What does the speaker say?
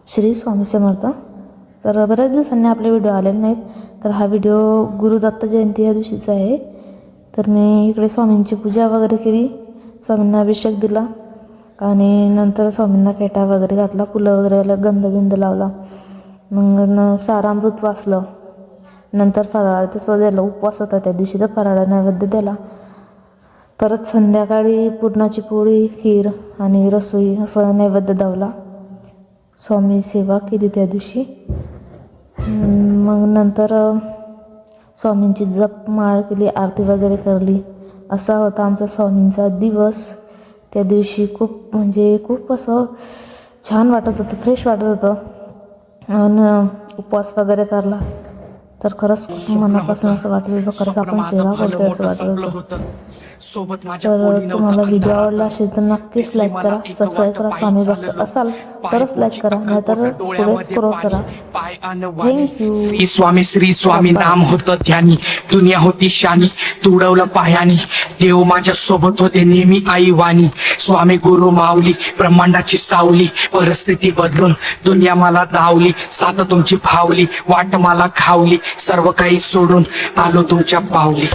श्री स्वामी समर्थ. तर बऱ्याच दिवसांनी आपले व्हिडिओ आलेले नाहीत. तर हा व्हिडिओ गुरुदत्त जयंती या दिवशीचा आहे. तर मी इकडे स्वामींची पूजा वगैरे केली, स्वामींना अभिषेक दिला आणि नंतर स्वामींना फेटा वगैरे घातला, फुलं वगैरे गंधबिंद लावला. मग सारामृत वाचलं. नंतर फराळ तसं द्यायला, उपवास होता त्या दिवशी, तर फराळ नैवेद्य दिला. परत संध्याकाळी पुरणाची पोळी, खीर आणि रसोई असं नैवेद्य दावला. स्वामी सेवा केली त्या दिवशी. मग नंतर स्वामींची जपमाळ केली, आरती वगैरे करली. असा होता आमचा स्वामींचा दिवस. त्या दिवशी खूप असं छान वाटत होतं, फ्रेश वाटत होतं. आणि उपवास वगैरे करला तर खरंच खूप मनापासून असं वाटत होतं, खरंच आपण सेवा करतोय असं वाटत होतं. तर तुम्हाला व्हिडिओ आवडला असेल तर नक्कीच लाईक करा, सबस्क्राईब करा. स्वामी भक्त असाल तरच लाईक करा, नाहीतर पुढे स्क्रोल करा. थँक्यू. श्री स्वामी नाम होतं ध्यानी, दुनिया होती शानी, तुडवलं पायानी, देव माझ्या सोबत होते नेहमी आई वाणी. स्वामी गुरु माऊली, ब्रह्मांडाची सावली, परिस्थिती बदलून दुनिया मला धावली. साथ तुमची भावली, वाट मला खावली, सर्व काही सोडून आलो तुमच्या पावली.